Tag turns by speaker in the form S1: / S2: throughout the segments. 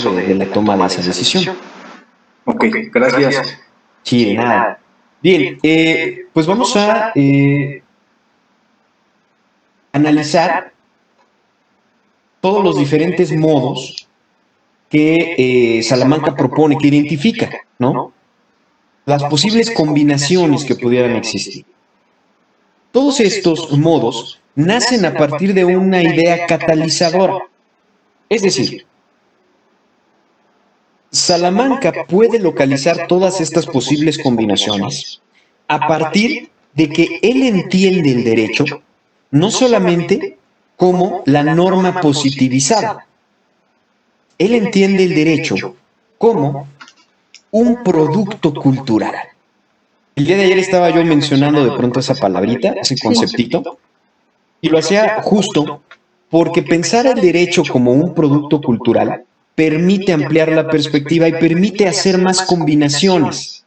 S1: de la toma de esa decisión.
S2: Ok, gracias.
S1: Sí, de nada. Bien, pues vamos a analizar todos los diferentes modos que Salamanca propone, que identifica, ¿no? Las posibles combinaciones que pudieran existir. Todos estos modos nacen a partir de una idea catalizadora. Es decir, Salamanca puede localizar todas estas posibles combinaciones a partir de que él entiende el derecho no solamente como la norma positivizada, él entiende el derecho como un producto cultural. El día de ayer estaba yo mencionando de pronto esa palabrita, ese conceptito, y lo hacía justo porque pensar el derecho como un producto cultural permite ampliar la perspectiva y permite hacer más combinaciones,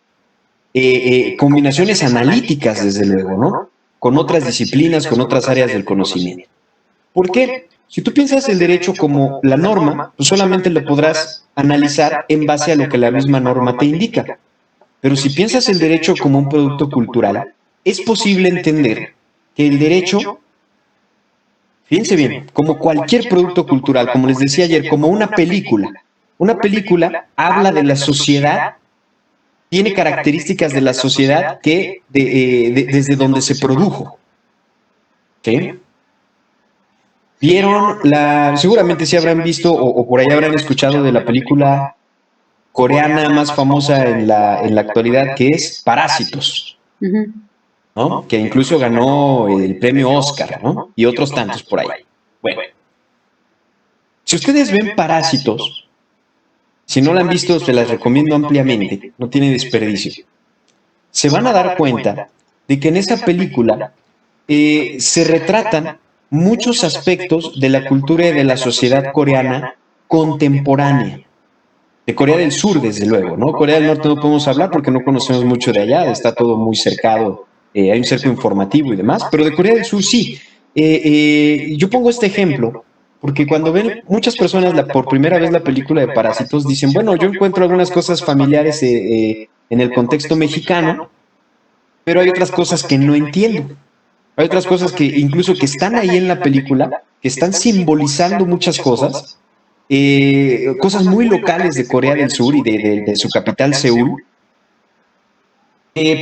S1: combinaciones analíticas, desde luego, ¿no? Con otras disciplinas, con otras áreas del conocimiento. ¿Por qué? Si tú piensas el derecho como la norma, pues solamente lo podrás analizar en base a lo que la misma norma te indica. Pero si piensas el derecho como un producto cultural, es posible entender que el derecho, fíjense bien, como cualquier producto cultural, como les decía ayer, como una película habla de la sociedad, tiene características de la sociedad que desde donde se produjo. ¿Sí? Vieron seguramente sí habrán visto o por ahí habrán escuchado de la película coreana más famosa en la actualidad, que es Parásitos, ¿no? Que incluso ganó el premio Oscar, ¿no? Y otros tantos por ahí. Bueno, si ustedes ven Parásitos, si no la han visto, se las recomiendo ampliamente, no tiene desperdicio. Se van a dar cuenta de que en esa película se retratan muchos aspectos de la cultura y de la sociedad coreana contemporánea. De Corea del Sur, desde luego, ¿no? Corea del Norte no podemos hablar porque no conocemos mucho de allá, está todo muy cercado, hay un cerco informativo y demás, pero de Corea del Sur sí. Yo pongo este ejemplo porque cuando ven muchas personas por primera vez la película de Parásitos, dicen, bueno, yo encuentro algunas cosas familiares en el contexto mexicano, pero hay otras cosas que no entiendo. Hay otras cosas que incluso que están ahí en la película, que están simbolizando muchas cosas muy locales de Corea del Sur y de su capital, Seúl,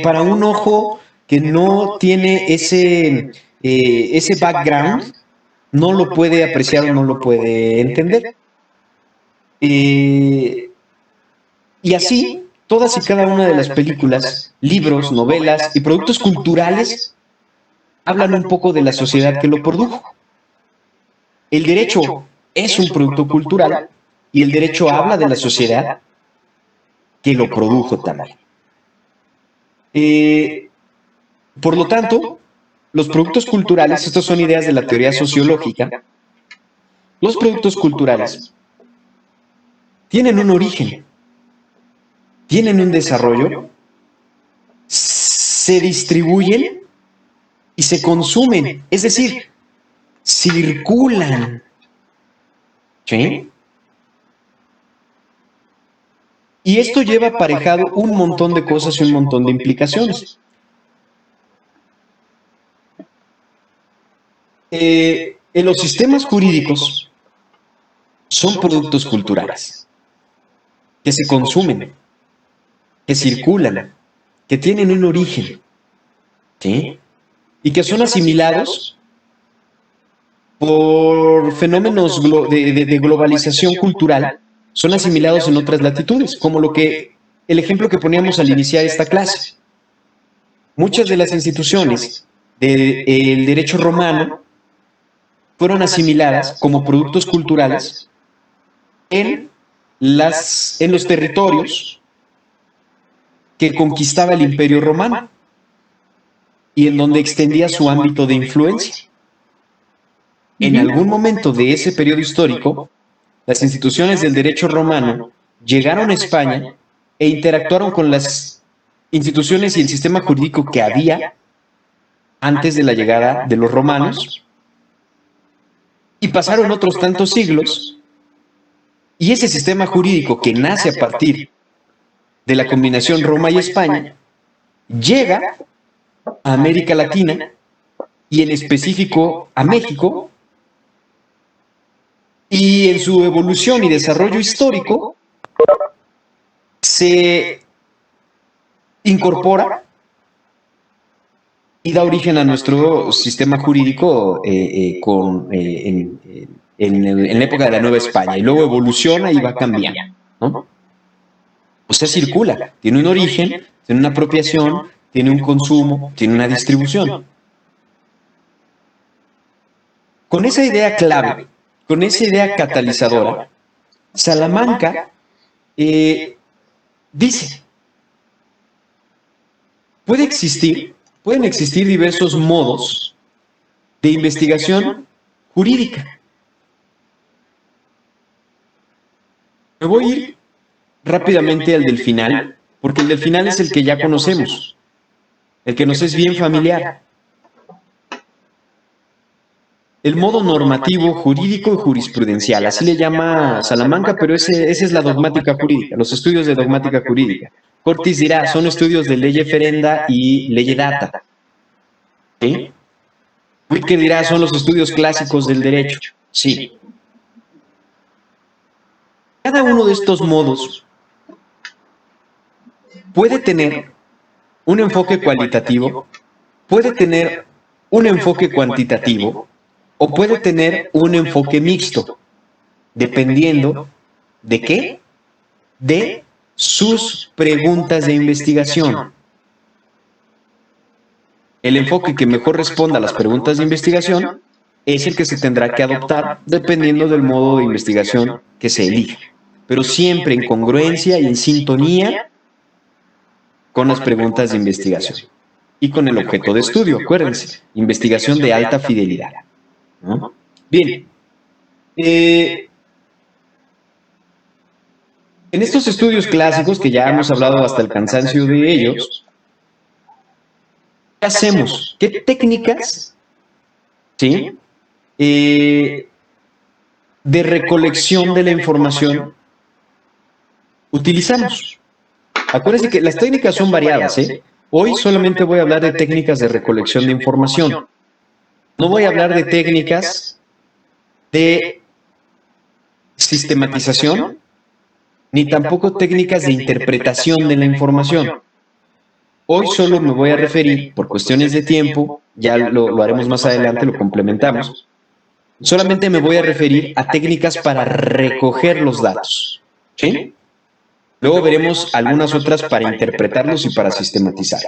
S1: para un ojo que no tiene ese background, no lo puede apreciar o no lo puede entender. Y así, todas y cada una de las películas, libros, novelas y productos culturales hablan un poco de la sociedad que lo produjo. El derecho es un producto cultural y el derecho habla de la sociedad que lo produjo también. Por lo tanto, los productos culturales, estas son ideas de la teoría sociológica, los productos culturales tienen un origen, tienen un desarrollo, se distribuyen y se consumen, es decir, circulan. ¿Sí? Y esto lleva aparejado un montón de cosas y un montón de implicaciones. En los sistemas jurídicos son productos culturales que se consumen, que circulan, que tienen un origen, ¿sí? Y que son asimilados por fenómenos de globalización cultural, son asimilados en otras latitudes, como el ejemplo que poníamos al iniciar esta clase. Muchas de las instituciones del derecho romano fueron asimiladas como productos culturales en, en los territorios que conquistaba el Imperio Romano y en donde extendía su ámbito de influencia. En algún momento de ese periodo histórico, las instituciones del derecho romano llegaron a España e interactuaron con las instituciones y el sistema jurídico que había antes de la llegada de los romanos, y pasaron otros tantos siglos Y ese sistema jurídico que nace a partir de la combinación Roma y España llega a América Latina y en específico a México, y en su evolución y desarrollo histórico se incorpora y da origen a nuestro sistema jurídico en la época de la Nueva España, y luego evoluciona y va cambiando, ¿no? O sea, circula, tiene un origen, tiene una apropiación, tiene un consumo, tiene una distribución. Con esa idea clave, con esa idea catalizadora, Salamanca dice, pueden existir diversos modos de investigación jurídica. Me voy a ir rápidamente al del final, porque el del final es el que ya conocemos, el que nos es bien familiar. El modo normativo, jurídico y jurisprudencial, así le llama Salamanca, pero esa es la dogmática jurídica, los estudios de dogmática jurídica. Cortis dirá, son estudios de ley ferenda y ley data. ¿Sí? Whitker dirá, son los estudios clásicos del derecho. Sí. Cada uno de estos modos puede tener un enfoque cualitativo, puede tener un enfoque cuantitativo o puede tener un enfoque mixto, dependiendo de qué, de sus preguntas de investigación. El enfoque que mejor responda a las preguntas de investigación es el que se tendrá que adoptar dependiendo del modo de investigación que se elija, pero siempre en congruencia y en sintonía con las preguntas de investigación y con el objeto de estudio. Acuérdense, investigación de alta fidelidad, ¿no? Bien, en estos estudios clásicos, que ya hemos hablado hasta el cansancio de ellos, ¿qué hacemos? ¿Qué técnicas, ¿sí?, de recolección de la información utilizamos? Acuérdense que las técnicas son variadas, ¿eh? Hoy solamente voy a hablar de técnicas de recolección de información. No voy a hablar de técnicas de sistematización, ni tampoco técnicas de interpretación de la información. Hoy solo me voy a referir, por cuestiones de tiempo, ya lo haremos más adelante, lo complementamos, solamente me voy a referir a técnicas para recoger los datos, ¿sí? Luego veremos algunas otras para interpretarlos y para sistematizar.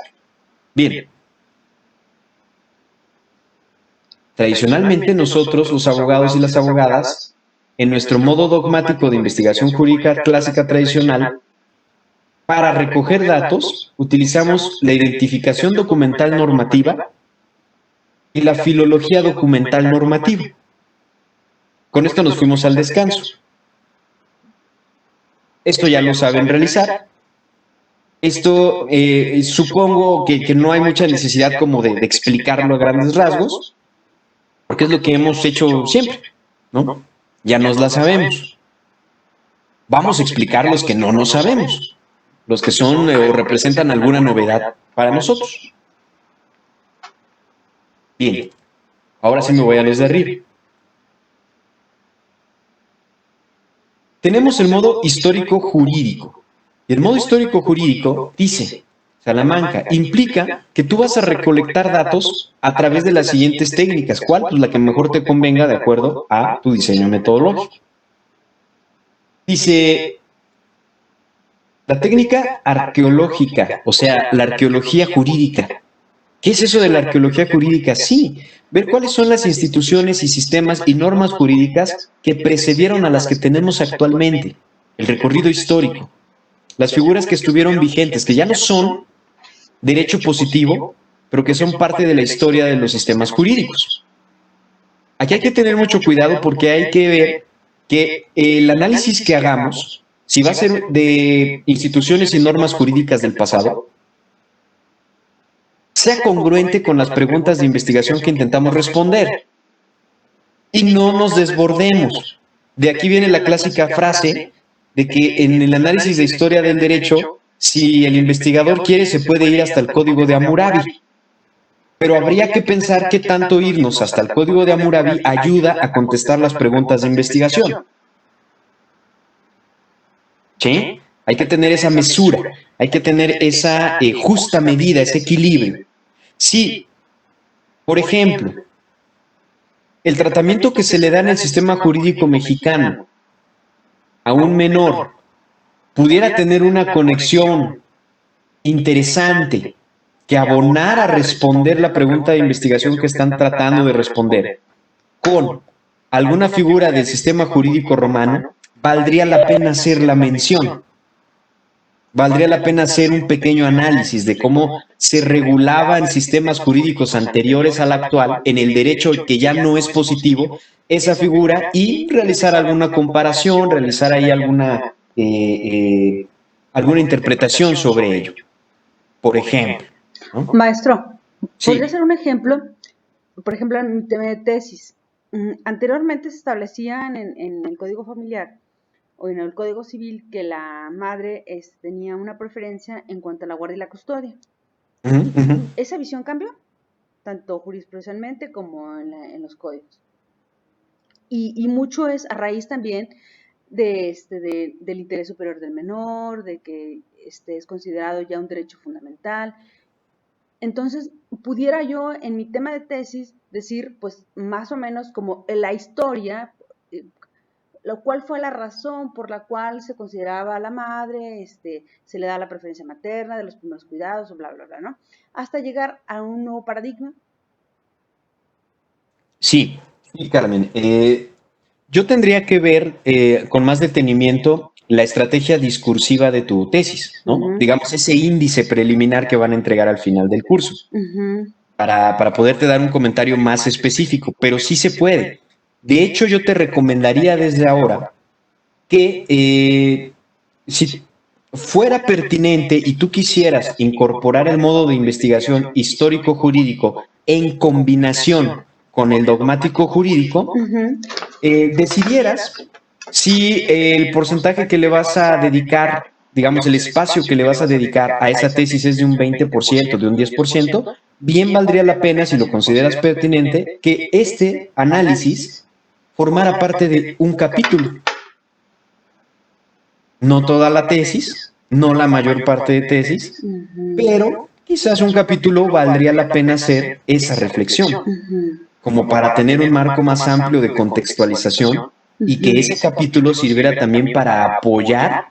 S1: Bien. Tradicionalmente nosotros, los abogados y las abogadas, en nuestro modo dogmático de investigación jurídica clásica tradicional, para recoger datos utilizamos la identificación documental normativa y la filología documental normativa. Con esto nos fuimos al descanso. Esto ya lo saben realizar. Esto supongo que no hay mucha necesidad como de explicarlo a grandes rasgos, porque es lo que hemos hecho siempre, ¿no? Ya nos la sabemos. Vamos a explicar los que no nos sabemos, los que son o representan alguna novedad para nosotros. Bien, ahora sí me voy a los de arriba. Tenemos el modo histórico-jurídico. Y el modo histórico-jurídico dice, Salamanca, implica que tú vas a recolectar datos a través de las siguientes técnicas. ¿Cuál? Pues la que mejor te convenga de acuerdo a tu diseño metodológico. Dice, la técnica arqueológica, o sea, la arqueología jurídica. ¿Qué es eso de la arqueología jurídica? Sí, ver cuáles son las instituciones y sistemas y normas jurídicas que precedieron a las que tenemos actualmente, el recorrido histórico, las figuras que estuvieron vigentes, que ya no son derecho positivo, pero que son parte de la historia de los sistemas jurídicos. Aquí hay que tener mucho cuidado porque hay que ver que el análisis que hagamos, si va a ser de instituciones y normas jurídicas del pasado, sea congruente con las preguntas de investigación que intentamos responder y no nos desbordemos. de aquí viene la clásica frase de que en el análisis de historia del derecho, si el investigador quiere, se puede ir hasta el Código de Hammurabi. Pero habría que pensar qué tanto irnos hasta el Código de Hammurabi ayuda a contestar las preguntas de investigación. ¿Sí? Hay que tener esa mesura, hay que tener esa justa medida, ese equilibrio. Si, por ejemplo, el tratamiento que se le da en el sistema jurídico mexicano a un menor pudiera tener una conexión interesante que abonara a responder la pregunta de investigación que están tratando de responder con alguna figura del sistema jurídico romano, valdría la pena hacer la mención. Valdría la pena hacer un pequeño análisis de cómo se regulaba en sistemas jurídicos anteriores al actual, en el derecho que ya no es positivo, esa figura y realizar alguna comparación, realizar ahí alguna interpretación sobre ello, por ejemplo, ¿no?
S3: Maestro, ¿podría
S1: Sí.
S3: ser un ejemplo? Por ejemplo, en mi tema de tesis. Anteriormente se establecía en el Código Familiar o en el Código Civil que la madre tenía una preferencia en cuanto a la guardia y la custodia. ¿Esa visión cambió? Tanto jurisprudencialmente como en los códigos. Y mucho es a raíz también del interés superior del menor, de que es considerado ya un derecho fundamental. Entonces, pudiera yo en mi tema de tesis decir, pues, más o menos como la historia, lo cual fue la razón por la cual se consideraba a la madre, se le da la preferencia materna, de los primeros cuidados, bla, bla, bla, ¿no? Hasta llegar a un nuevo paradigma.
S1: Sí, Carmen. Yo tendría que ver con más detenimiento la estrategia discursiva de tu tesis, ¿no? Digamos, ese índice preliminar que van a entregar al final del curso, para poderte dar un comentario más específico, pero sí se puede. De hecho, yo te recomendaría desde ahora que si fuera pertinente y tú quisieras incorporar el modo de investigación histórico-jurídico en combinación con el dogmático jurídico, decidieras si el porcentaje que le vas a dedicar, digamos, el espacio que le vas a dedicar a esa tesis es de un 20%, de un 10%, bien valdría la pena, si lo consideras pertinente, que este análisis formara parte de un capítulo. No toda la tesis, no la mayor parte de tesis, pero quizás un capítulo valdría la pena hacer esa reflexión, como para tener un marco más amplio de contextualización y que ese capítulo sirviera también para apoyar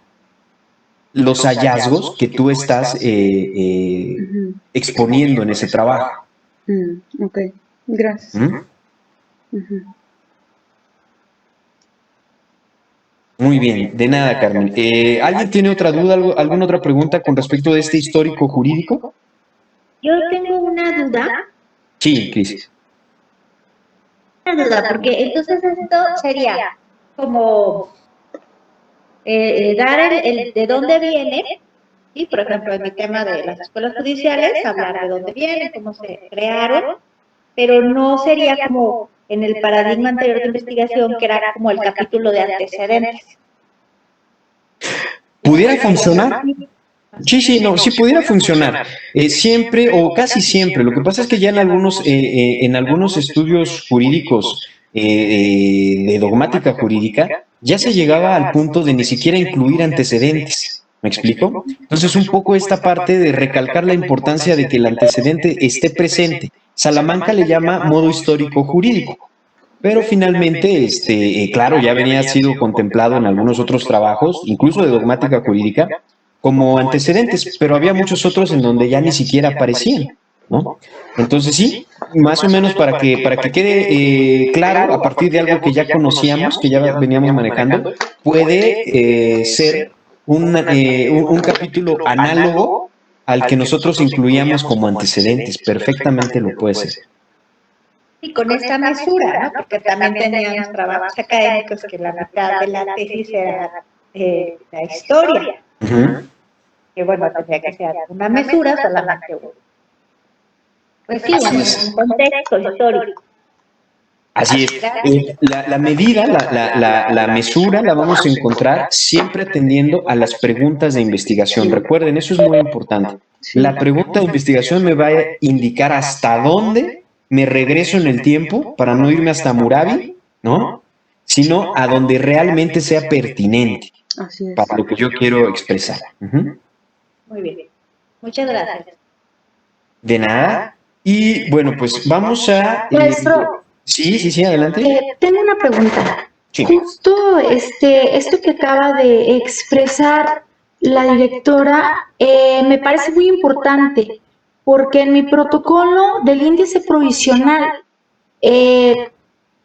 S1: los hallazgos que tú estás exponiendo en ese trabajo.
S3: Ok, gracias.
S1: Muy bien, de nada, Carmen. ¿Alguien tiene otra duda, alguna otra pregunta con respecto de este histórico jurídico?
S4: Yo tengo una duda.
S1: Sí, Cris.
S4: Una duda, porque entonces esto sería como dar el de dónde viene, y por ejemplo en el tema de las escuelas judiciales, hablar de dónde vienen, cómo se crearon, pero no sería como en el paradigma anterior de investigación, que era como el capítulo de antecedentes.
S1: ¿Pudiera funcionar? Sí, no, sí pudiera funcionar. Siempre o casi siempre. Lo que pasa es que ya en algunos estudios jurídicos de dogmática jurídica ya se llegaba al punto de ni siquiera incluir antecedentes. ¿Me explico? Entonces, un poco esta parte de recalcar la importancia de que el antecedente esté presente. Salamanca le llama modo histórico jurídico. Pero finalmente, claro, ya venía sido contemplado en algunos otros trabajos, incluso de dogmática jurídica, como antecedentes, pero había muchos otros en donde ya ni siquiera aparecían, ¿no? Entonces sí, más o menos para que quede claro, a partir de algo que ya conocíamos, que ya veníamos manejando, puede ser un capítulo análogo al que nosotros incluíamos como antecedentes, perfectamente lo puede ser.
S4: Y con esta mesura, ¿no? Porque también teníamos trabajos académicos que la mitad de la tesis era la historia. Que bueno, tendría que ser una mesura solamente uno. Pues sí, bueno, un contexto histórico.
S1: Así es. La medida, la mesura la vamos a encontrar siempre atendiendo a las preguntas de investigación. Recuerden, eso es muy importante.
S3: Sí.
S1: La pregunta de investigación me va a indicar hasta dónde me regreso en el tiempo para no irme hasta Hammurabi, ¿no? Sino a donde realmente sea pertinente
S3: Así es.
S1: para lo que yo quiero expresar.
S4: Muy bien. Muchas gracias.
S1: De nada. Y bueno, pues vamos a...
S5: Maestro.
S1: Sí, adelante.
S5: Tengo una pregunta.
S1: Sí.
S5: Justo esto que acaba de expresar la directora me parece muy importante, porque en mi protocolo del índice provisional,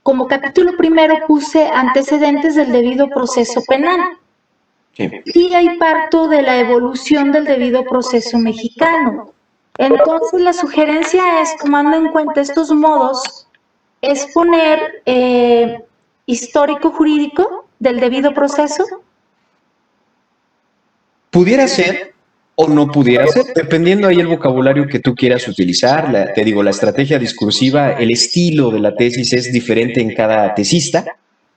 S5: como capítulo primero puse antecedentes del debido proceso penal.
S1: Sí.
S5: Y ahí parto de la evolución del debido proceso mexicano. Entonces la sugerencia es, tomando en cuenta estos modos, es poner histórico jurídico del debido proceso.
S1: Pudiera ser o no pudiera ser, dependiendo ahí el vocabulario que tú quieras utilizar. Te digo, la estrategia discursiva, el estilo de la tesis es diferente en cada tesista,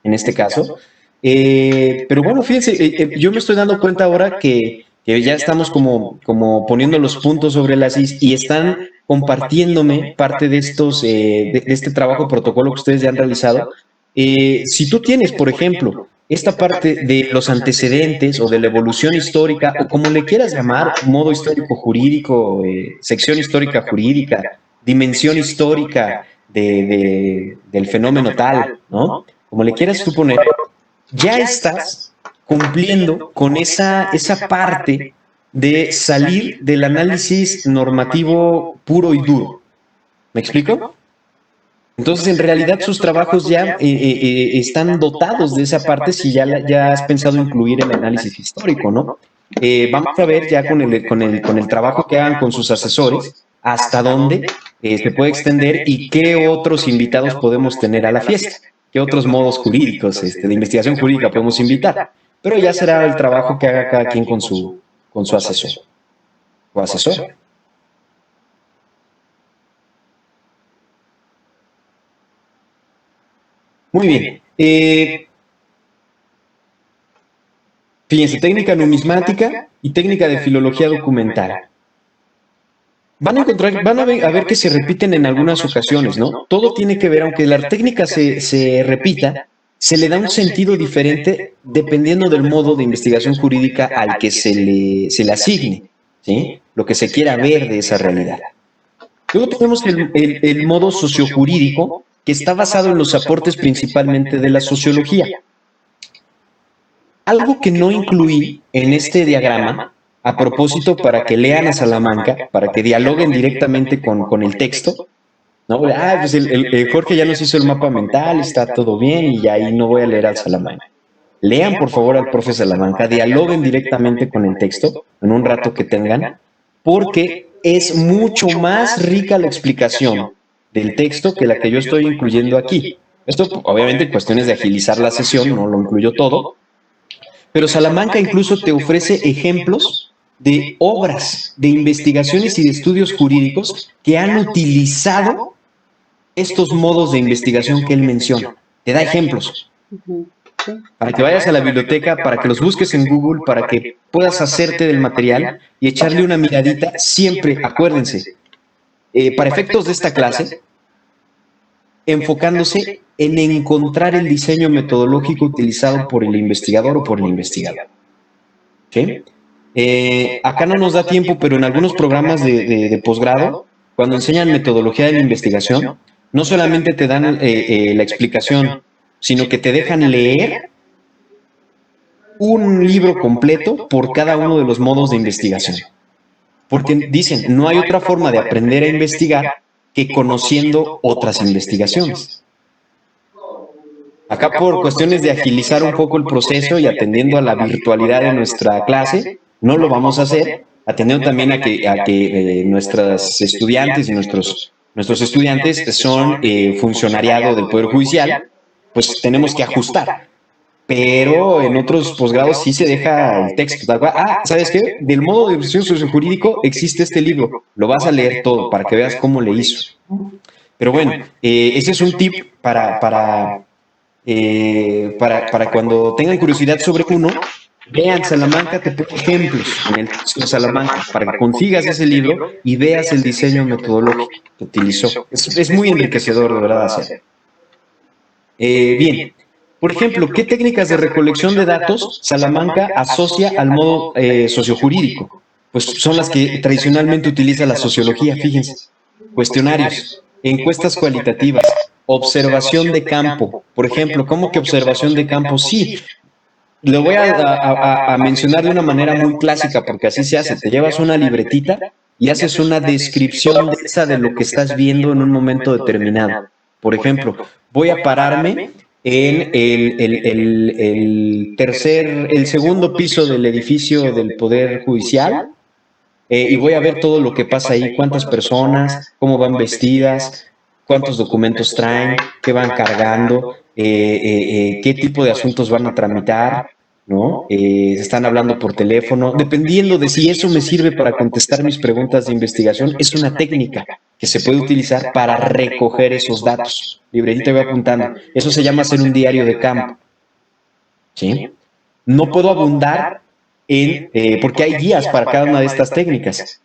S1: en este caso. Pero bueno, fíjense, yo me estoy dando cuenta ahora que ya estamos como poniendo los puntos sobre las is y están compartiéndome parte de estos, de este trabajo protocolo que ustedes ya han realizado. Si tú tienes, por ejemplo, esta parte de los antecedentes o de la evolución histórica, o como le quieras llamar, modo histórico jurídico, sección histórica jurídica, dimensión histórica del fenómeno tal, ¿no? Como le quieras tú poner, ya estás cumpliendo con esa parte de salir del análisis normativo puro y duro. ¿Me explico? Entonces, en realidad, sus trabajos ya están dotados de esa parte si ya has pensado incluir el análisis histórico, ¿no? Vamos a ver ya con el trabajo que hagan con sus asesores hasta dónde se puede extender y qué otros invitados podemos tener a la fiesta, qué otros modos jurídicos de investigación jurídica podemos invitar. Pero ya será el trabajo que haga cada quien con su asesor o asesora. Muy bien. Fíjense, técnica numismática y técnica de filología documental. Van a ver que se repiten en algunas ocasiones, ¿no? Todo tiene que ver, aunque la técnica se repita, se le da un sentido diferente dependiendo del modo de investigación jurídica al que se le asigne, ¿sí? Lo que se quiera ver de esa realidad. Luego tenemos el modo sociojurídico, que está basado en los aportes principalmente de la sociología. Algo que no incluí en este diagrama, a propósito para que lean a Salamanca, para que dialoguen directamente con el texto, ¿no? Pues el Jorge ya nos hizo el mapa mental, está todo bien y ahí no voy a leer al Salamanca. Lean por favor al profe Salamanca, dialoguen directamente con el texto en un rato que tengan, porque es mucho más rica la explicación del texto que la que yo estoy incluyendo aquí. Esto, obviamente, en cuestiones de agilizar la sesión, no lo incluyo todo, pero Salamanca incluso te ofrece ejemplos de obras, de investigaciones y de estudios jurídicos que han utilizado estos modos de investigación que él menciona. Te da ejemplos. Para que vayas a la biblioteca, para que los busques en Google, para que puedas hacerte del material y echarle una miradita, siempre, acuérdense, para efectos de esta clase, enfocándose en encontrar el diseño metodológico utilizado por el investigador o por el investigador. ¿Sí? Acá no nos da tiempo, pero en algunos programas de posgrado, cuando enseñan metodología de la investigación, no solamente te dan la explicación, sino que te dejan leer un libro completo por cada uno de los modos de investigación. Porque dicen, no hay otra forma de aprender a investigar que conociendo otras investigaciones. Acá por cuestiones de agilizar un poco el proceso y atendiendo a la virtualidad de nuestra clase, no lo vamos a hacer, atendiendo también a que nuestras estudiantes y nuestros estudiantes son funcionariado del Poder Judicial, pues tenemos que ajustar. Pero en otros posgrados sí se deja el texto. ¿Sabes qué? Del modo de investigación sociojurídico existe este libro. Lo vas a leer todo para que veas cómo le hizo. Pero bueno, ese es un tip para cuando tengan curiosidad sobre uno, vean Salamanca, te pongo ejemplos en el texto de Salamanca, para que consigas ese libro y veas el diseño metodológico que utilizó. Es muy enriquecedor, de verdad, hacer. Bien, por ejemplo, ¿qué técnicas de recolección de datos Salamanca asocia al modo sociojurídico? Pues son las que tradicionalmente utiliza la sociología, fíjense. Cuestionarios, encuestas cualitativas, observación de campo. Por ejemplo, ¿cómo que observación de campo? Sí, lo voy a mencionar de una manera muy clásica, porque así se hace. Te llevas una libretita y haces una descripción de lo que estás viendo en un momento determinado. Por ejemplo, voy a pararme en el segundo piso del edificio del Poder Judicial y voy a ver todo lo que pasa ahí, cuántas personas, cómo van vestidas, cuántos documentos traen, qué van cargando, qué tipo de asuntos van a tramitar, ¿no? Están hablando por teléfono. Dependiendo de si eso me sirve para contestar mis preguntas de investigación, es una técnica que se puede utilizar para recoger esos datos. Libretita voy apuntando. Eso se llama hacer un diario de campo. ¿Sí? No puedo abundar porque hay guías para cada una de estas técnicas.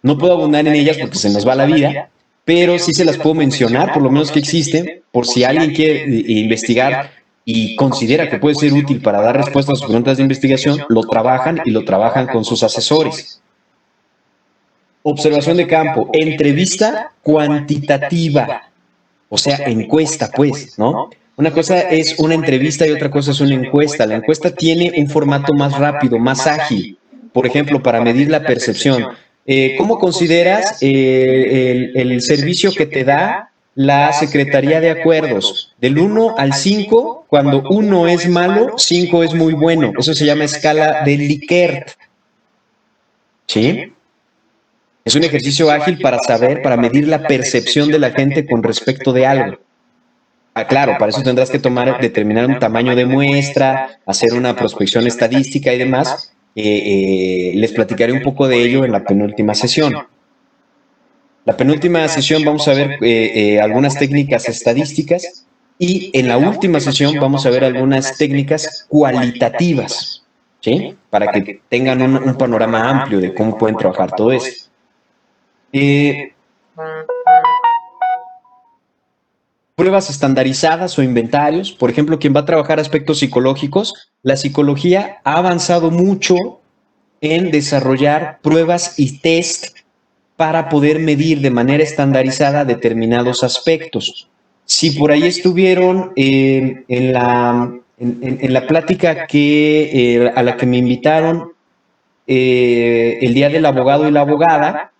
S1: No puedo abundar en ellas porque se nos va la vida, pero sí se las puedo mencionar, por lo menos que existen, por si alguien quiere investigar y considera que puede ser útil para dar respuestas a sus preguntas de investigación, lo trabajan y lo trabajan con sus asesores. Observación de campo, entrevista cuantitativa, o sea, encuesta, pues, ¿no? Una cosa es una entrevista y otra cosa es una encuesta. La encuesta tiene un formato más rápido, más ágil. Por ejemplo, para medir la percepción. ¿Cómo consideras el servicio que te da la Secretaría de Acuerdos? Del 1 al 5, cuando 1 es malo, 5 es muy bueno. Eso se llama escala de Likert. ¿Sí? Es un ejercicio ágil para saber, para medir la percepción de la gente con respecto de algo. Ah, claro, para eso tendrás que determinar un tamaño de muestra, hacer una prospección estadística y demás. Les platicaré un poco de ello en la penúltima sesión. La penúltima sesión vamos a ver algunas técnicas estadísticas y en la última sesión vamos a ver algunas técnicas cualitativas, ¿sí? Para que tengan un panorama amplio de cómo pueden trabajar todo esto. Pruebas estandarizadas o inventarios. Por ejemplo, quien va a trabajar aspectos psicológicos, la psicología ha avanzado mucho en desarrollar pruebas y test para poder medir de manera estandarizada determinados aspectos. Si por ahí estuvieron en la plática a la que me invitaron el día del abogado y la abogada,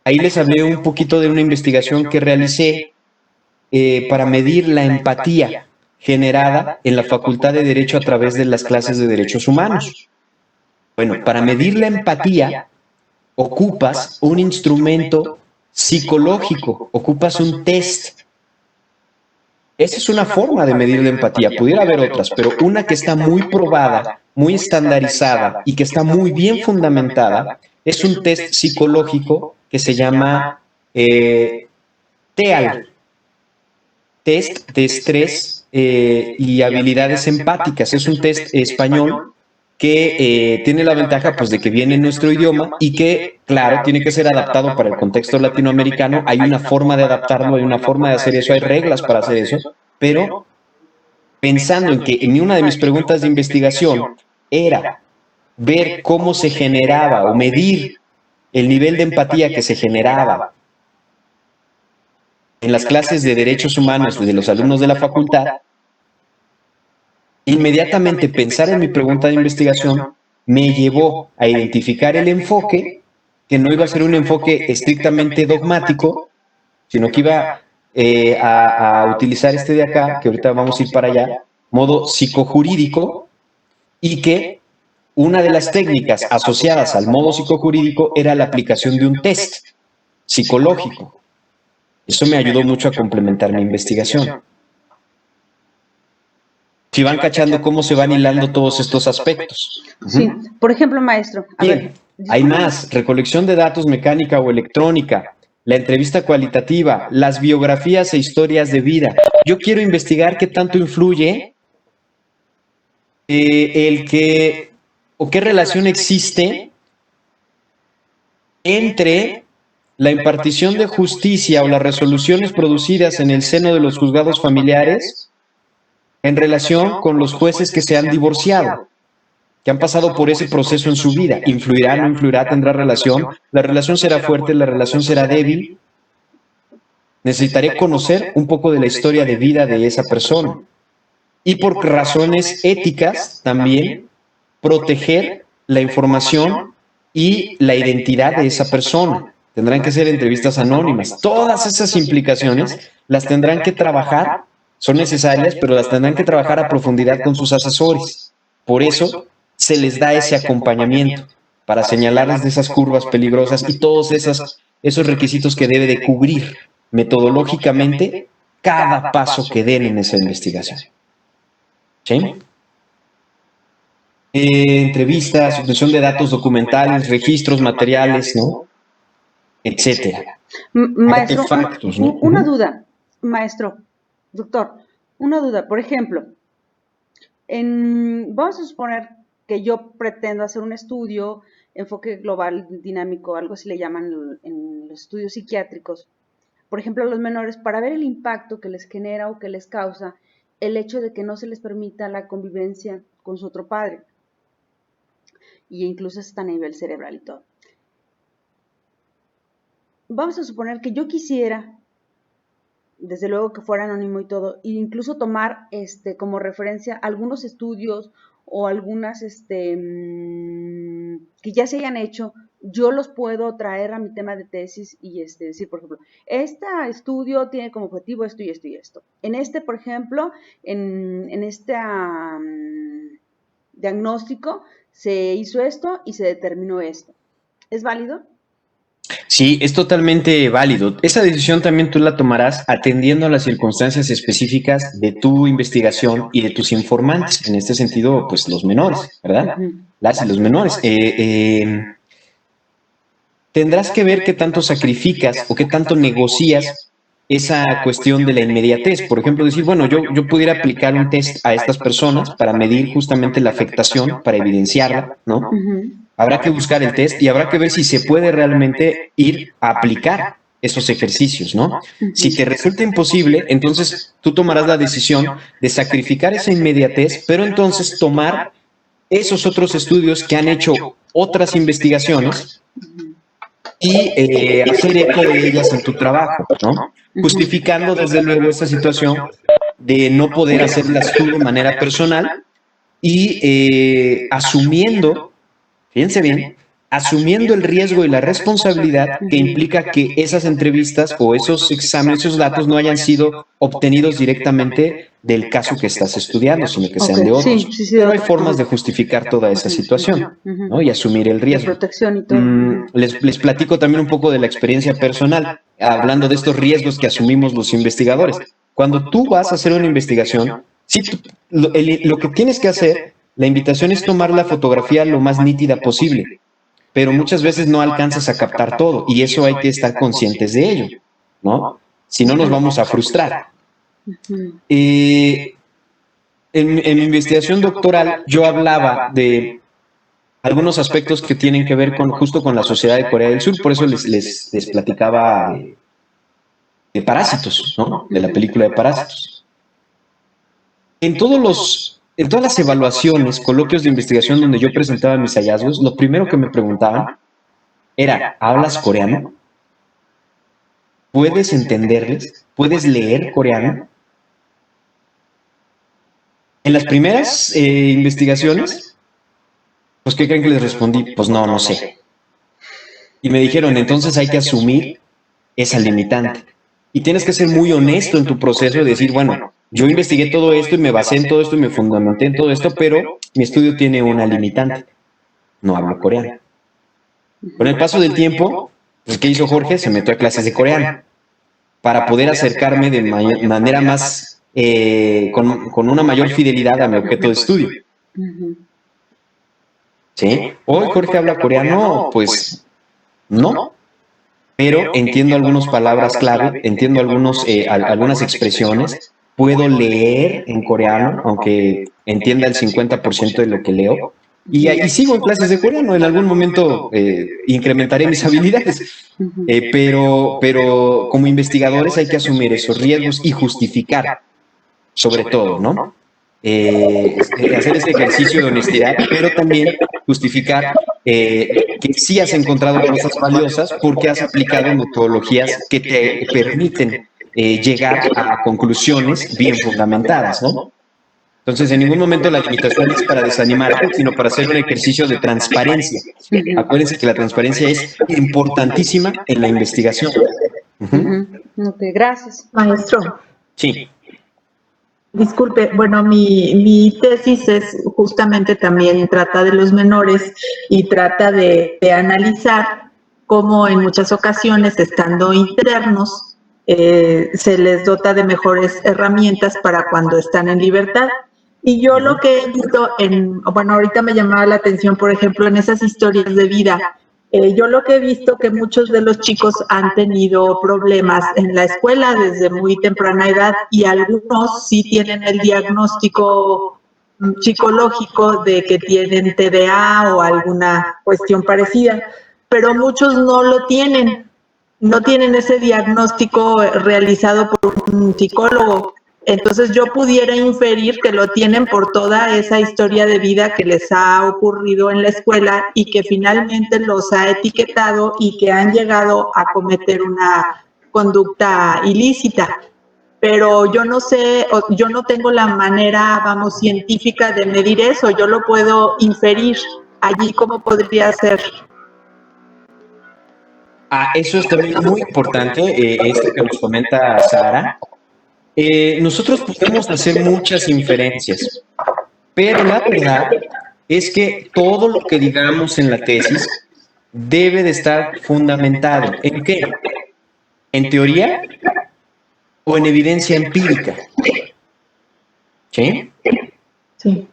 S1: ahí les hablé un poquito de una investigación que realicé para medir la empatía generada en la Facultad de Derecho a través de las clases de Derechos Humanos. Bueno, para medir la empatía ocupas un instrumento psicológico, ocupas un test. Esa es una forma de medir la empatía. Pudiera haber otras, pero una que está muy probada, muy estandarizada y que está muy bien fundamentada es un test psicológico que se llama TEAL, Test de Estrés y Habilidades Empáticas. Es un test español que tiene la ventaja pues, de que viene en nuestro idioma y que, claro, tiene que ser adaptado para el contexto latinoamericano. Hay una forma de adaptarlo, hay una forma de hacer eso, hay reglas para hacer eso, pero pensando en que en una de mis preguntas de investigación era ver cómo se generaba o medir el nivel de empatía que se generaba en las clases de derechos humanos de los alumnos de la facultad, inmediatamente pensar en mi pregunta de investigación me llevó a identificar el enfoque, que no iba a ser un enfoque estrictamente dogmático, sino que iba a utilizar este de acá, que ahorita vamos a ir para allá, modo psicojurídico, y que una de las técnicas asociadas al modo psicojurídico era la aplicación de un test psicológico. Eso me ayudó mucho a complementar mi investigación. Si van cachando cómo se van hilando todos estos aspectos.
S3: Sí, por ejemplo, maestro.
S1: Bien, hay más. Recolección de datos mecánica o electrónica. la entrevista cualitativa, las biografías e historias de vida. Yo quiero investigar qué tanto influye o qué relación existe entre la impartición de justicia o las resoluciones producidas en el seno de los juzgados familiares en relación con los jueces que se han divorciado, que han pasado por ese proceso en su vida. ¿Influirá, no influirá, tendrá relación? ¿La relación será fuerte, la relación será débil? Necesitaré conocer un poco de la historia de vida de esa persona. Y por razones éticas también, proteger la información y la identidad de esa persona. Tendrán que ser entrevistas anónimas. Todas esas implicaciones las tendrán que trabajar, son necesarias, pero las tendrán que trabajar a profundidad con sus asesores. Por eso se les da ese acompañamiento para señalarles de esas curvas peligrosas y todos esos requisitos que debe de cubrir metodológicamente cada paso que den en esa investigación. ¿Sí? Entrevistas, obtención de datos documentales, registros materiales, ¿no? Etcétera.
S3: Maestro,
S1: artefactos, ¿no?
S3: Una duda, maestro, doctor, una duda. Por ejemplo, vamos a suponer que yo pretendo hacer un estudio, enfoque global dinámico, algo así le llaman en los estudios psiquiátricos, por ejemplo, a los menores, para ver el impacto que les genera o que les causa el hecho de que no se les permita la convivencia con su otro padre, y incluso hasta a nivel cerebral y todo. Vamos a suponer que yo quisiera, desde luego que fuera anónimo y todo, e incluso tomar como referencia algunos estudios o algunas que ya se hayan hecho, yo los puedo traer a mi tema de tesis y decir, por ejemplo, este estudio tiene como objetivo esto y esto y esto. En por ejemplo, en este diagnóstico se hizo esto y se determinó esto. ¿Es válido?
S1: Sí, es totalmente válido. Esa decisión también tú la tomarás atendiendo a las circunstancias específicas de tu investigación y de tus informantes. En este sentido, pues los menores, ¿verdad? Las y los menores. Tendrás que ver qué tanto sacrificas o qué tanto negocias esa cuestión de la inmediatez. Por ejemplo, decir, bueno, yo pudiera aplicar un test a estas personas para medir justamente la afectación, para evidenciarla, ¿no? Habrá que buscar el test y habrá que ver si se puede realmente ir a aplicar esos ejercicios, ¿no? Si te resulta imposible, entonces tú tomarás la decisión de sacrificar esa inmediatez, pero entonces tomar esos otros estudios que han hecho otras investigaciones y hacer eco de ellas en tu trabajo, ¿no? Justificando desde luego esta situación de no poder hacerlas tú de manera personal y asumiendo, fíjense bien, asumiendo el riesgo y la responsabilidad que implica que esas entrevistas o esos exámenes, esos datos no hayan sido obtenidos directamente del caso que estás estudiando, sino que sean de otros. Pero hay formas de justificar toda esa situación, ¿no? Y asumir el riesgo.
S3: De protección y todo.
S1: Les platico también un poco de la experiencia personal, hablando de estos riesgos que asumimos los investigadores. Cuando tú vas a hacer una investigación, lo que tienes que hacer, la invitación es tomar la fotografía lo más nítida posible, pero muchas veces no alcanzas a captar todo y eso hay que estar conscientes de ello, ¿no? Si no nos vamos a frustrar. En mi investigación doctoral yo hablaba de algunos aspectos que tienen que ver justo con la sociedad de Corea del Sur, por eso les platicaba de Parásitos, ¿no? De la película de Parásitos. En todas las evaluaciones, coloquios de investigación donde yo presentaba mis hallazgos, lo primero que me preguntaban era, ¿hablas coreano? ¿Puedes entenderles? ¿Puedes leer coreano? En las primeras investigaciones, pues, ¿qué creen que les respondí? Pues no sé. Y me dijeron, entonces hay que asumir esa limitante. Y tienes que ser muy honesto en tu proceso de decir, bueno, yo investigué todo esto y me basé en todo esto y me fundamenté en todo esto, pero mi estudio tiene una limitante. No hablo coreano. Con el paso del tiempo, pues, ¿qué hizo Jorge? Se metió a clases de coreano para poder acercarme de manera más, con una mayor fidelidad a mi objeto de estudio. ¿Sí? ¿Hoy Jorge habla coreano? Pues no. pero entiendo algunas palabras clave, entiendo algunas expresiones, puedo leer en coreano, aunque entienda el 50% de lo que leo, y sigo en clases de coreano. En algún momento incrementaré mis habilidades, pero como investigadores hay que asumir esos riesgos y justificar, sobre todo, ¿no? Hacer ese ejercicio de honestidad, pero también justificar que sí has encontrado cosas valiosas porque has aplicado metodologías que te permiten llegar a conclusiones bien fundamentadas, ¿no? Entonces, en ningún momento la limitación es para desanimarte, sino para hacer un ejercicio de transparencia. Acuérdense que la transparencia es importantísima en la investigación.
S3: Ok, gracias.
S6: Maestro.
S1: Sí.
S6: Disculpe, bueno, mi tesis es justamente también trata de los menores y trata de analizar cómo en muchas ocasiones, estando internos, se les dota de mejores herramientas para cuando están en libertad. Y yo lo que he visto bueno, ahorita me llamaba la atención, por ejemplo, en esas historias de vida. Yo lo que he visto que muchos de los chicos han tenido problemas en la escuela desde muy temprana edad y algunos sí tienen el diagnóstico psicológico de que tienen TDA o alguna cuestión parecida, pero muchos no lo tienen, no tienen ese diagnóstico realizado por un psicólogo. Entonces yo pudiera inferir que lo tienen por toda esa historia de vida que les ha ocurrido en la escuela y que finalmente los ha etiquetado y que han llegado a cometer una conducta ilícita. Pero yo no sé, yo no tengo la manera, vamos, científica de medir eso, yo lo puedo inferir. Allí, ¿cómo podría ser?
S1: Eso es también muy importante, esto que nos comenta Sara. Nosotros podemos hacer muchas inferencias, pero la verdad es que todo lo que digamos en la tesis debe de estar fundamentado. ¿En qué? ¿En teoría o en evidencia empírica? ¿Sí?
S6: Sí.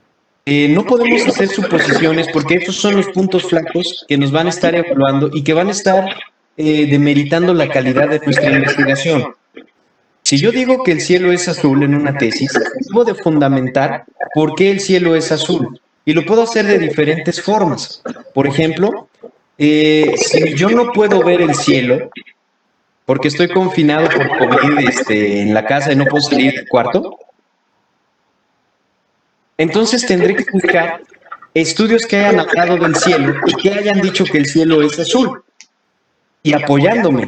S1: No podemos hacer suposiciones porque esos son los puntos flacos que nos van a estar evaluando y que van a estar demeritando la calidad de nuestra investigación. Si yo digo que el cielo es azul en una tesis, debo de fundamentar por qué el cielo es azul. Y lo puedo hacer de diferentes formas. Por ejemplo, si yo no puedo ver el cielo, porque estoy confinado por COVID en la casa y no puedo salir del cuarto, entonces tendré que buscar estudios que hayan hablado del cielo y que hayan dicho que el cielo es azul. Y apoyándome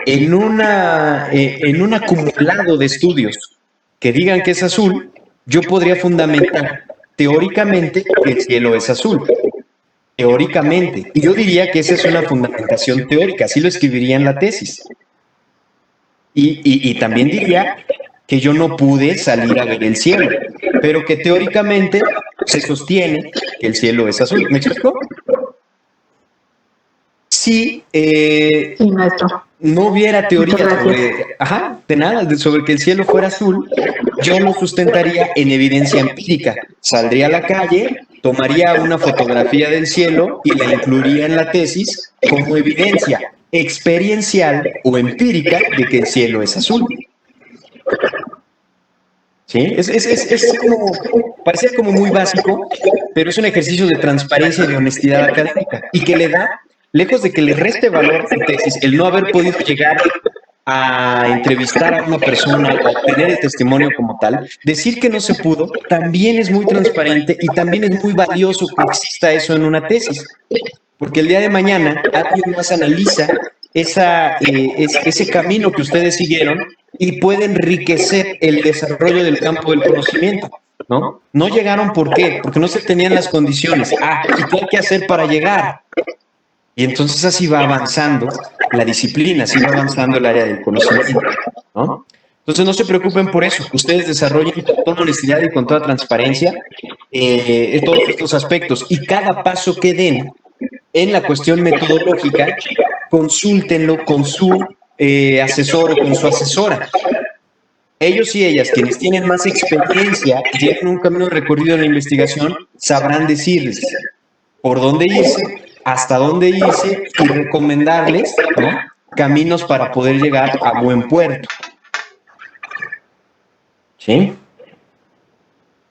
S1: en un acumulado de estudios que digan que es azul, yo podría fundamentar teóricamente que el cielo es azul. Teóricamente. Y yo diría que esa es una fundamentación teórica, así lo escribiría en la tesis. Y también diría que yo no pude salir a ver el cielo, pero que teóricamente se sostiene que el cielo es azul. ¿Me explico? Si
S6: Sí, maestro.
S1: no hubiera teoría sobre que el cielo fuera azul, yo lo sustentaría en evidencia empírica. Saldría a la calle, tomaría una fotografía del cielo y la incluiría en la tesis como evidencia experiencial o empírica de que el cielo es azul. ¿Sí? Es como, parecía como muy básico, pero es un ejercicio de transparencia y de honestidad académica y que le da, lejos de que le reste valor a su tesis, el no haber podido llegar a entrevistar a una persona o obtener el testimonio como tal, decir que no se pudo también es muy transparente y también es muy valioso que exista eso en una tesis, porque el día de mañana alguien más analiza ese camino que ustedes siguieron y puede enriquecer el desarrollo del campo del conocimiento, ¿no? No llegaron, ¿por qué? Porque no se tenían las condiciones. ¿Y qué hay que hacer para llegar? Y entonces así va avanzando la disciplina, así va avanzando el área del conocimiento, ¿no? Entonces no se preocupen por eso, ustedes desarrollen con toda honestidad y con toda transparencia todos estos aspectos y cada paso que den en la cuestión metodológica, consúltenlo con su asesor o con su asesora. Ellos y ellas, quienes tienen más experiencia y tienen un camino recorrido en la investigación, sabrán decirles por dónde irse, hasta dónde irse y recomendarles, ¿no?, caminos para poder llegar a buen puerto. ¿Sí?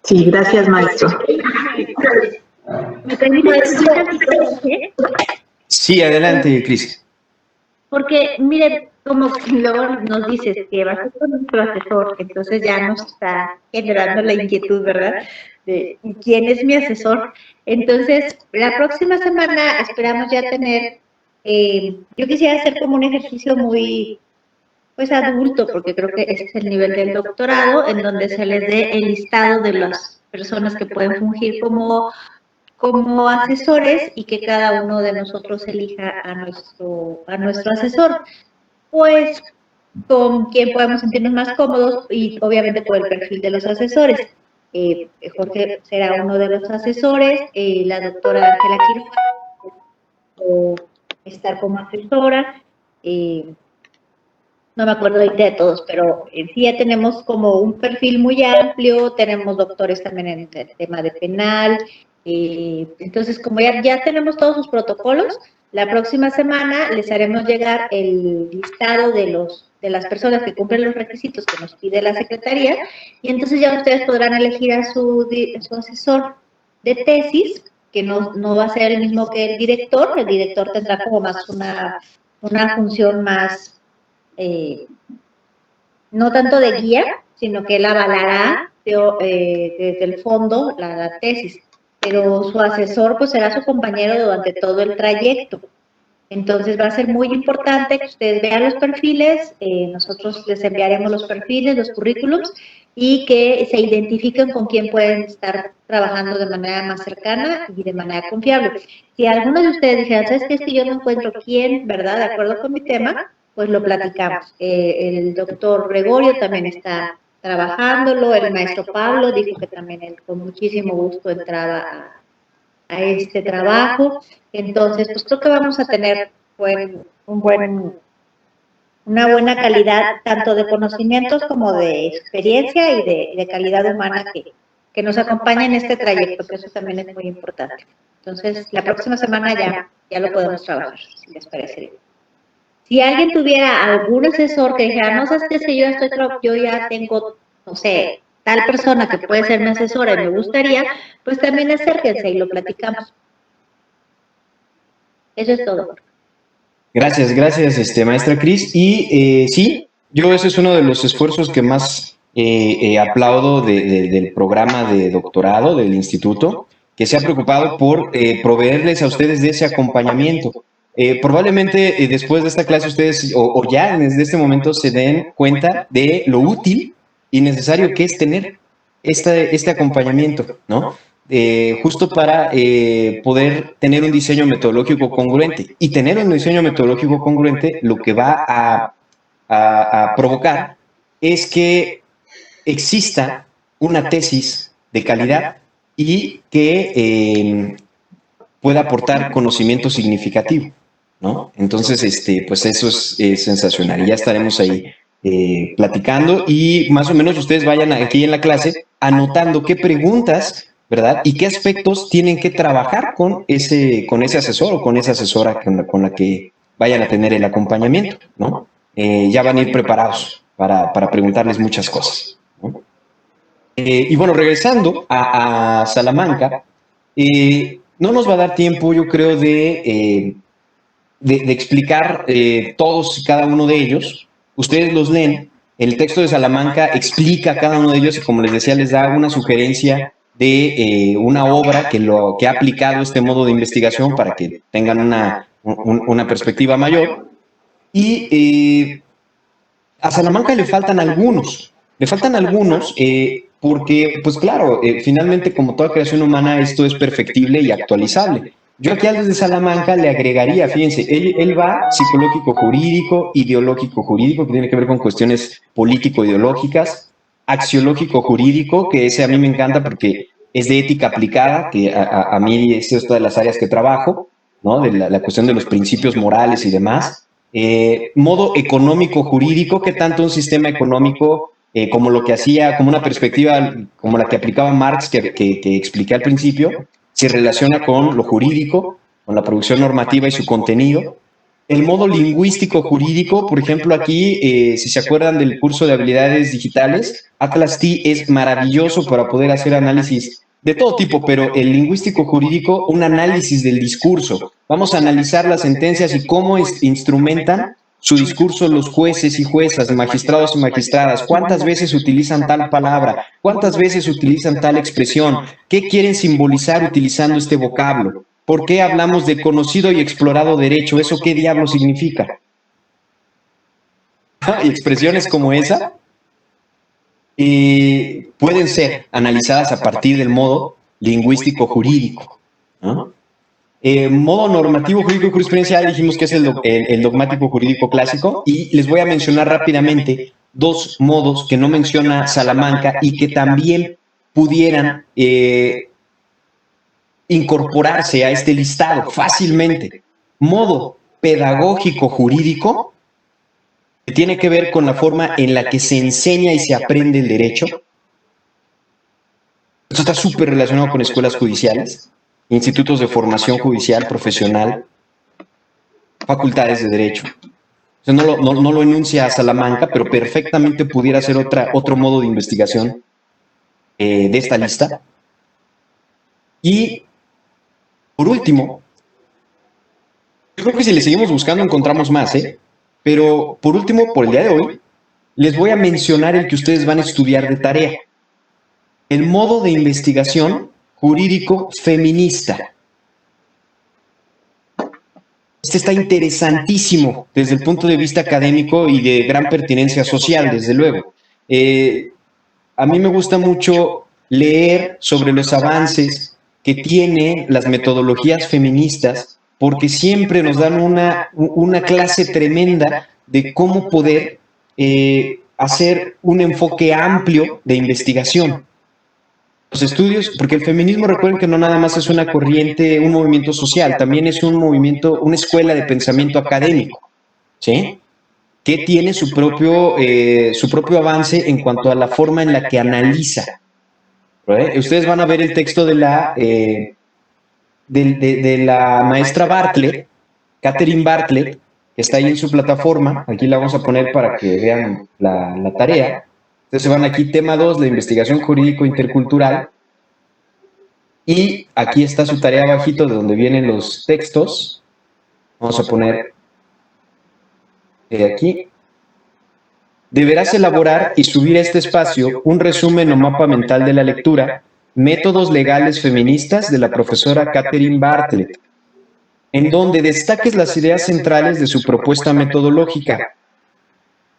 S6: Sí, gracias, maestro.
S4: ¿Me permite decir tantito, Jorge?
S1: Sí, adelante, Cris.
S4: Porque, miren, como que luego nos dices que vas a ser con nuestro asesor, entonces ya nos está generando la inquietud, ¿verdad? De ¿y quién es mi asesor? Entonces, la próxima semana esperamos ya tener, yo quisiera hacer como un ejercicio muy, pues, adulto, porque creo que ese es el nivel del doctorado, en donde se les dé el listado de las personas que pueden fungir como asesores y que cada uno de nosotros elija a nuestro asesor, pues con quien podemos sentirnos más cómodos y obviamente por el perfil de los asesores. Jorge será uno de los asesores, la doctora Ángela Quiroga o estar como asesora, no me acuerdo ahorita de todos, pero sí ya tenemos como un perfil muy amplio, tenemos doctores también en el tema de penal, entonces como ya tenemos todos sus protocolos, la próxima semana les haremos llegar el listado de las personas que cumplen los requisitos que nos pide la Secretaría, y entonces ya ustedes podrán elegir a su asesor de tesis, que no va a ser el mismo que el director tendrá como más una función más no tanto de guía, sino que él avalará desde el fondo la tesis, pero su asesor pues será su compañero durante todo el trayecto. Entonces va a ser muy importante que ustedes vean los perfiles, nosotros les enviaremos los perfiles, los currículums, y que se identifiquen con quién pueden estar trabajando de manera más cercana y de manera confiable. Si alguno de ustedes dijeran, ¿sabes qué? Es que yo no encuentro quién, ¿verdad? De acuerdo con mi tema, pues lo platicamos. El doctor Gregorio también está trabajándolo, el maestro Pablo dijo que también él con muchísimo gusto entraba a este trabajo. Entonces, pues creo que vamos a tener una buena calidad tanto de conocimientos como de experiencia y de calidad humana que nos acompaña en este trayecto, que eso también es muy importante. Entonces, la próxima semana ya lo podemos trabajar, si les parece bien. Si alguien tuviera algún asesor que dijera, no sabes qué, si yo ya tengo, no sé, tal persona que puede ser mi asesora y me gustaría, pues también acérquense y lo platicamos. Eso es todo.
S1: Gracias, maestra Cris. Y sí, yo ese es uno de los esfuerzos que más aplaudo del programa de doctorado del instituto, que se ha preocupado por proveerles a ustedes de ese acompañamiento. Probablemente después de esta clase ustedes, o ya desde este momento, se den cuenta de lo útil y necesario que es tener este acompañamiento, ¿no? Justo para poder tener un diseño metodológico congruente. Y tener un diseño metodológico congruente lo que va a provocar es que exista una tesis de calidad y que pueda aportar conocimiento significativo, ¿no? Entonces, pues eso es sensacional. Y ya estaremos ahí platicando y más o menos ustedes vayan aquí en la clase anotando qué preguntas, ¿verdad? Y qué aspectos tienen que trabajar con ese asesor o con esa asesora con la que vayan a tener el acompañamiento, ¿no? Ya van a ir preparados para preguntarles muchas cosas, ¿no? Y bueno, regresando a Salamanca, no nos va a dar tiempo, yo creo, de explicar todos y cada uno de ellos. Ustedes los leen, el texto de Salamanca explica cada uno de ellos y, como les decía, les da una sugerencia de una obra que ha aplicado este modo de investigación para que tengan una perspectiva mayor. Y a Salamanca le faltan algunos porque, pues claro, finalmente, como toda creación humana, esto es perfectible y actualizable. Yo aquí al de Salamanca le agregaría, fíjense, él va psicológico-jurídico, ideológico-jurídico, que tiene que ver con cuestiones político-ideológicas, axiológico-jurídico, que ese a mí me encanta porque es de ética aplicada, que a mí es esta de las áreas que trabajo, ¿no? De la cuestión de los principios morales y demás. Modo económico-jurídico, que tanto un sistema económico como lo que hacía, como una perspectiva como la que aplicaba Marx, que expliqué al principio, se relaciona con lo jurídico, con la producción normativa y su contenido. El modo lingüístico jurídico, por ejemplo, aquí, si se acuerdan del curso de habilidades digitales, Atlas T es maravilloso para poder hacer análisis de todo tipo, pero el lingüístico jurídico, un análisis del discurso. Vamos a analizar las sentencias y cómo instrumentan su discurso los jueces y juezas, magistrados y magistradas, cuántas veces utilizan tal palabra, cuántas veces utilizan tal expresión, qué quieren simbolizar utilizando este vocablo. ¿Por qué hablamos de conocido y explorado derecho? ¿Eso qué diablo significa? Y expresiones como esa pueden ser analizadas a partir del modo lingüístico jurídico, ¿no? Modo normativo jurídico jurisprudencial dijimos que es el dogmático jurídico clásico, y les voy a mencionar rápidamente dos modos que no menciona Salamanca y que también pudieran incorporarse a este listado fácilmente. Modo pedagógico jurídico, que tiene que ver con la forma en la que se enseña y se aprende el derecho. Esto está súper relacionado con escuelas judiciales, institutos de formación judicial, profesional, facultades de derecho. O sea, no lo enuncia Salamanca, pero perfectamente pudiera ser otro modo de investigación de esta lista. Y, por último, yo creo que si le seguimos buscando encontramos más, pero por último, por el día de hoy, les voy a mencionar el que ustedes van a estudiar de tarea. El modo de investigación jurídico feminista. Este está interesantísimo desde el punto de vista académico y de gran pertinencia social, desde luego. A mí me gusta mucho leer sobre los avances que tienen las metodologías feministas, porque siempre nos dan una clase tremenda de cómo poder hacer un enfoque amplio de investigación. Los estudios, porque el feminismo, recuerden que no nada más es una corriente, un movimiento social, también es un movimiento, una escuela de pensamiento académico, ¿sí? Que tiene su propio avance en cuanto a la forma en la que analiza. ¿Right? Ustedes van a ver el texto de la maestra Bartlett, Catherine Bartlett, que está ahí en su plataforma. Aquí la vamos a poner para que vean la tarea. Entonces se van aquí, tema 2, la investigación jurídico intercultural. Y aquí está su tarea abajito de donde vienen los textos. Vamos a poner aquí. Deberás elaborar y subir a este espacio un resumen o mapa mental de la lectura, Métodos legales feministas, de la profesora Catherine Bartlett, en donde destaques las ideas centrales de su propuesta metodológica.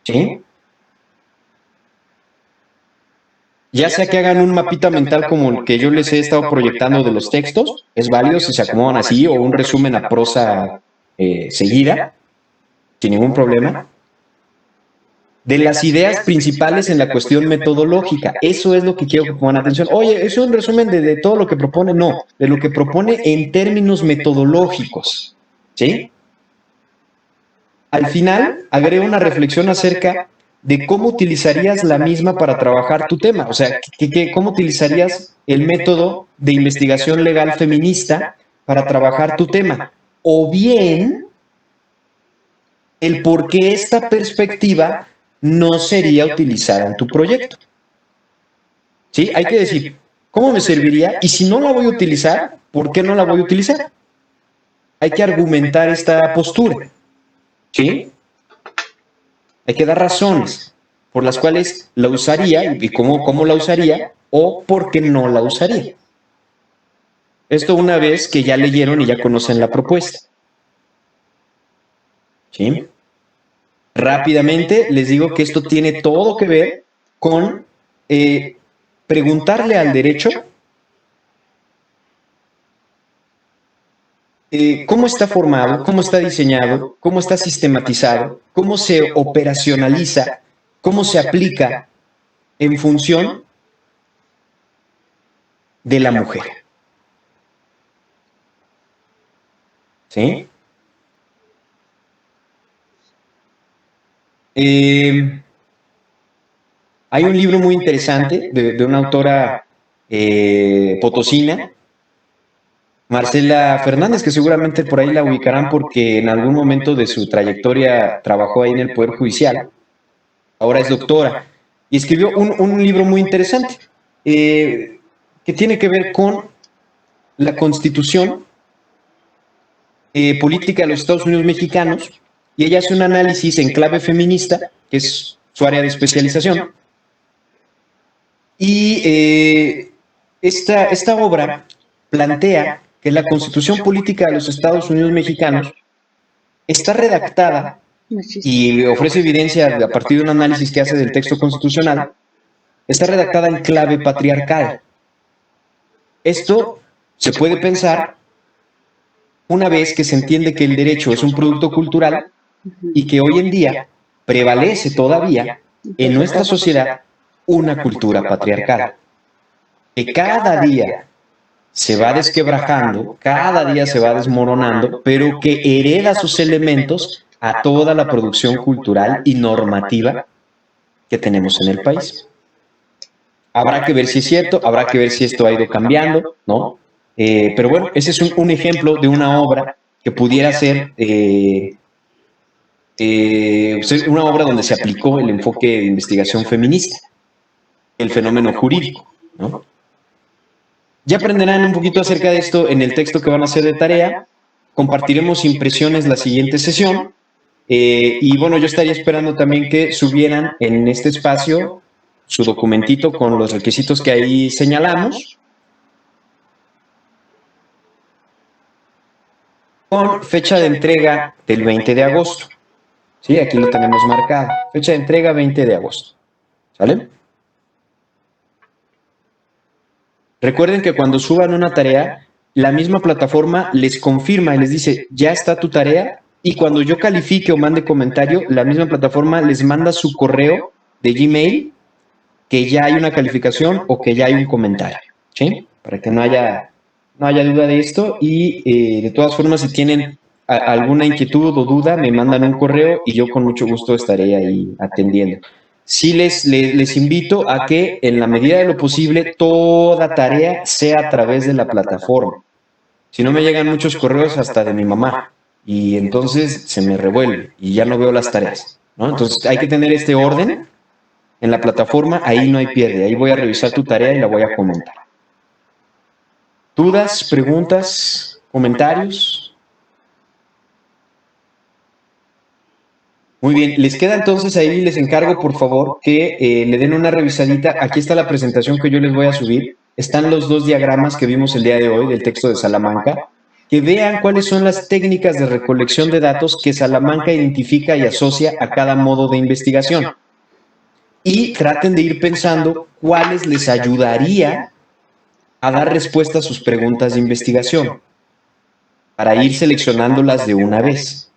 S1: ¿Sí? Ya sea que hagan un mapita mental como el que yo les he estado proyectando de los textos, es válido si se acomodan así, o un resumen a prosa seguida, sin ningún problema. De las ideas principales en la cuestión metodológica. Eso es lo que quiero que pongan atención. Oye, ¿es un resumen de todo lo que propone? No, de lo que propone en términos metodológicos. ¿Sí? Al final, agrega una reflexión acerca de cómo utilizarías la misma para trabajar tu tema. O sea, ¿cómo utilizarías el método de investigación legal feminista para trabajar tu tema? O bien, el por qué esta perspectiva no sería utilizada en tu proyecto. ¿Sí? Hay que decir, ¿cómo me serviría? Y si no la voy a utilizar, ¿por qué no la voy a utilizar? Hay que argumentar esta postura. ¿Sí? Hay que dar razones por las cuales la usaría y cómo la usaría, o por qué no la usaría. Esto una vez que ya leyeron y ya conocen la propuesta. ¿Sí? Rápidamente les digo que esto tiene todo que ver con preguntarle al derecho cómo está formado, cómo está diseñado, cómo está sistematizado, cómo se operacionaliza, cómo se aplica en función de la mujer. ¿Sí? Hay un libro muy interesante de una autora potosina Marcela Fernández, que seguramente por ahí la ubicarán porque en algún momento de su trayectoria trabajó ahí en el Poder Judicial, ahora es doctora, y escribió un libro muy interesante que tiene que ver con la Constitución política de los Estados Unidos mexicanos, y ella hace un análisis en clave feminista, que es su área de especialización, y esta obra plantea que la Constitución política de los Estados Unidos mexicanos está redactada y ofrece evidencia a partir de un análisis que hace del texto constitucional, está redactada en clave patriarcal. Esto se puede pensar una vez que se entiende que el derecho es un producto cultural y que hoy en día prevalece todavía en nuestra sociedad una cultura patriarcal, que cada día se va desquebrajando, cada día se va desmoronando, pero que hereda sus elementos a toda la producción cultural y normativa que tenemos en el país. Habrá que ver si es cierto, habrá que ver si esto ha ido cambiando, ¿no? Pero bueno, ese es un ejemplo de una obra que pudiera ser una obra donde se aplicó el enfoque de investigación feminista, el fenómeno jurídico, ¿no? Ya aprenderán un poquito acerca de esto en el texto que van a hacer de tarea. Compartiremos impresiones la siguiente sesión. Y bueno, yo estaría esperando también que subieran en este espacio su documentito con los requisitos que ahí señalamos, con fecha de entrega del 20 de agosto. Sí, aquí lo tenemos marcado. Fecha de entrega 20 de agosto. ¿Sale? Recuerden que cuando suban una tarea, la misma plataforma les confirma y les dice, ya está tu tarea, y cuando yo califique o mande comentario, la misma plataforma les manda su correo de Gmail que ya hay una calificación o que ya hay un comentario, ¿sí? Para que no haya duda de esto, y de todas formas, si tienen alguna inquietud o duda, me mandan un correo y yo con mucho gusto estaré ahí atendiendo. Sí les invito a que en la medida de lo posible toda tarea sea a través de la plataforma. Si no me llegan muchos correos hasta de mi mamá y entonces se me revuelve y ya no veo las tareas, ¿no? Entonces hay que tener este orden en la plataforma, ahí no hay pierde, ahí voy a revisar tu tarea y la voy a comentar. ¿Dudas, preguntas, comentarios? Muy bien, les queda entonces ahí, les encargo por favor que le den una revisadita. Aquí está la presentación que yo les voy a subir. Están los dos diagramas que vimos el día de hoy del texto de Salamanca. Que vean cuáles son las técnicas de recolección de datos que Salamanca identifica y asocia a cada modo de investigación. Y traten de ir pensando cuáles les ayudaría a dar respuesta a sus preguntas de investigación para ir seleccionándolas de una vez.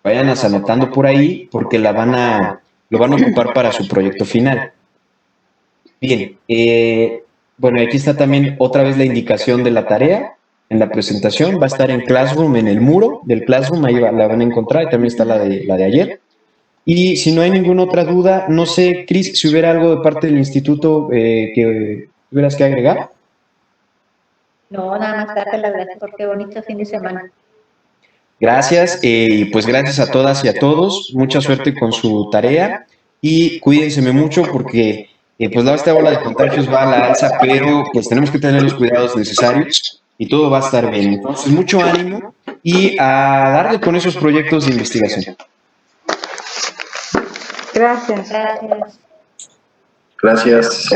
S1: Vayan anotando por ahí porque lo van a ocupar para su proyecto final. Bien, bueno, aquí está también otra vez la indicación de la tarea en la presentación. Va a estar en Classroom, en el muro del Classroom, ahí la van a encontrar, y también está la de ayer. Y si no hay ninguna otra duda, no sé, Cris, si hubiera algo de parte del instituto que tuvieras que agregar.
S4: No, nada más darte las gracias por qué bonito fin de semana.
S1: Gracias, y pues gracias a todas y a todos. Mucha suerte con su tarea y cuídense mucho porque pues esta ola de contagios va a la alza, pero pues tenemos que tener los cuidados necesarios y todo va a estar bien. Entonces, mucho ánimo y a darle con esos proyectos de investigación.
S3: Gracias.
S2: Gracias.